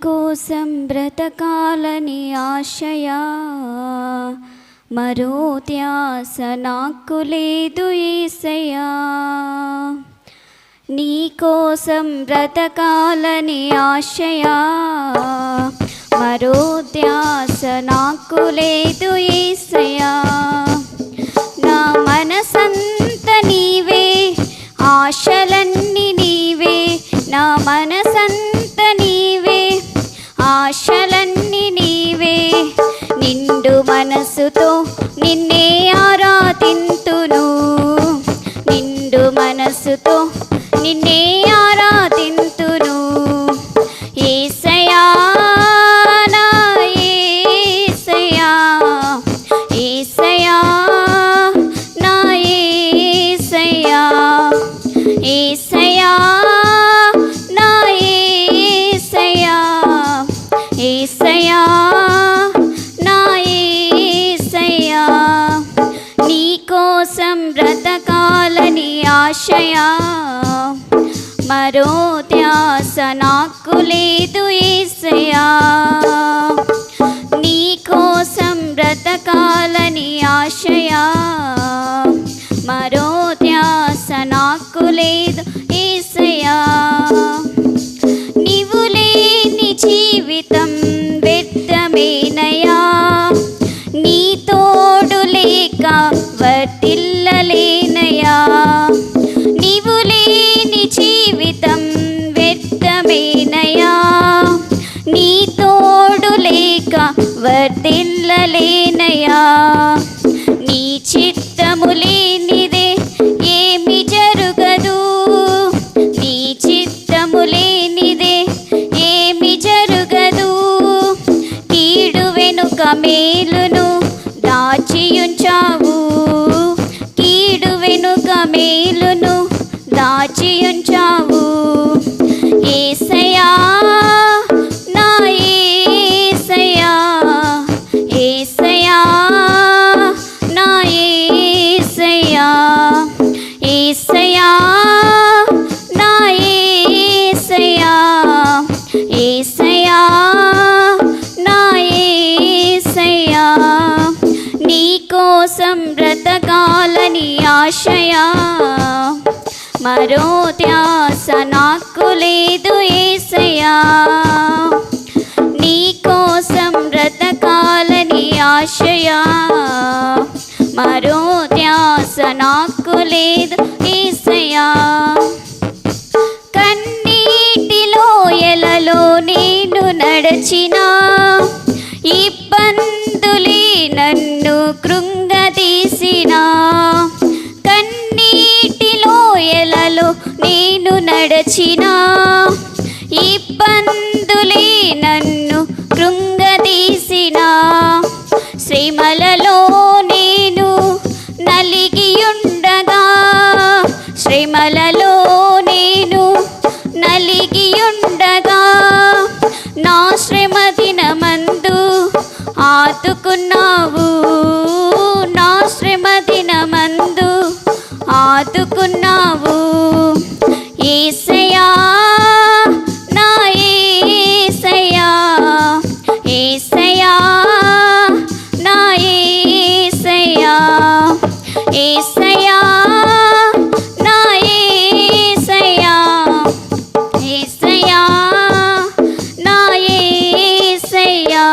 కోసం బ్రతకాలని ఆశయా, మరో ధ్యాస నాకు లేదు యేసయ్యా. నీ కోసం బ్రతకాలని ఆశయా, మరో ధ్యాస నాకు లేదు యేసయ్యా. నా మనసంత నీవే, ఆశలన్నీ నీవే, నా మనసంత నీవే, ఆశలన్నీ నీవే. నిండు మనసుతో నిన్నే ఆరాధింతును, నిండు మనసుతో నిన్నే ఆరాధింతును. యేసయ్యా నా యేసయ్యా, యేసయ్యా నా యేసయ్యా, యేసయ్యా నా యేసయ్యా, యేసయ్యా నా యేసయ్యా. నీ కోసం బ్రతకాలని ఆశయా, మరో ధ్యాస నాకు లేదు యేసయ్యా. నీ కోసం బ్రతకాలని ఆశయా, మరో ధ్యాస నాకు లేదు యేసయ్యా. నీవు లేని జీవితం వ్యర్థమేనయ్యా, నీ తోడు లేక వర్తిల్లలేనయ్యా. నీవు లేని జీవితం వ్యర్థమేనయ్యా, నీ తోడు లేక వర్తిల్లలేనయ్యా. నీ చిత్తము లేనిదే ఏమి జరుగదు, నీ చిత్తము లేనిదే ఏమి జరుగదు. కీడు వెనుక మేలును దాచియుంచావు, కీడు వెనుక మేలును దాచియుంచావు. యేసయ్యా నా యేసయ్యా, యేసయ్యా నా యేసయ్యా, యేసయ్యా నా యేసయ్యా, యేసయ్యా నా యేసయ్యా. నీ కోసం బ్రతకాలని ఆశయా, మరో ధ్యాస నాకు లేదు యేసయ్యా. నీ కోసం బ్రతకాలని ఆశయా, మరో ధ్యాస నాకు లేదు యేసయ్యా. కన్నీటిలో ఎలలో నేను నడచినా, ఇబ్బందులే నన్ను కృంగదీసినా. కన్నీటిలో ఎలలో నేను నడచినా, ఇబ్బందులే నన్ను కృంగదీసినా. శ్రమలలో నేను నలిగియుండగా, శ్రమలలో నేను నలిగియుండగా, నా శ్రమ దినమందు ఆదుకున్నావు, నా శ్రమ దినమందు ఆదుకున్నావు. యేసయ్యా నా యేసయ్యా, యేసయ్యా నా యేసయ్యా, యేసయ్యా నా యేసయ్యా, యేసయ్యా నా యేసయ్యా.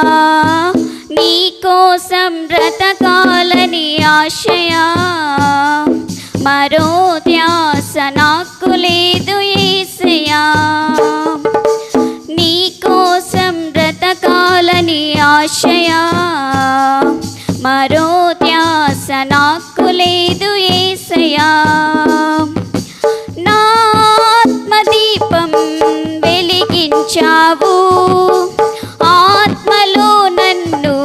నీ కోసం బ్రతకాలని ఆశయా, మరో ధ్యాస నాకు లేదు యేసయ్యా. నీ కోసం బ్రతకాలని ఆశయా, మరో ధ్యాస నాకు లేదు యేసయ్యా. నా ఆత్మదీపం వెలిగించావు, ఆత్మలో నన్ను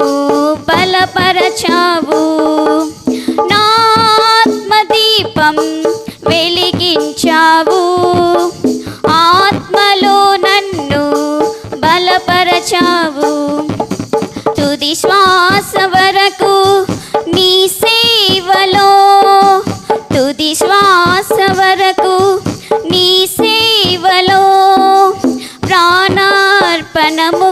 బలపరచావు. నా ఆత్మదీపం వెలిగించావు, ఆత్మలో నన్ను బలపరచావు. తుది శ్వాస వరకు నీ సేవలో, తుది శ్వాస వరకు నీ సేవలో ప్రాణార్పణము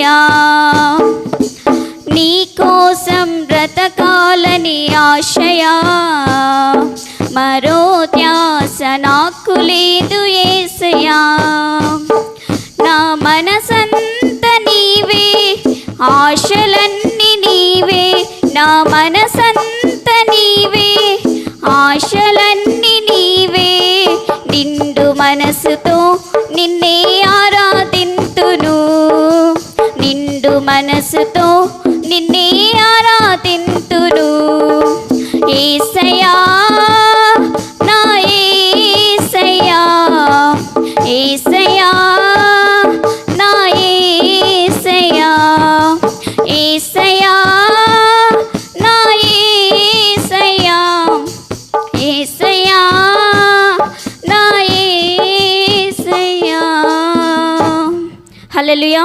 ఏసయ్యా, నీ కోసం బ్రతకాలని ఆశయా, మరో ధ్యాస నాకు లేదు ఏసయ్యా. నా మనసంత నీవే, ఆశలన్నీ నీవే, నా మనసంత నీవే, ఆశలన్నీ నీవే. నిండు మనసుతో నిన్నే ఆరాధింతును, నిండు మనసుతో నిన్నే ఆరాధింతును. ఏసయ్యా, నా ఏసయ్యా, ఏసయ్యా, నా ఏసయ్యా, ఏసయ్యా, నా ఏసయ్యా, ఏసయ్యా, నా ఏసయ్యా. హల్లెలూయా.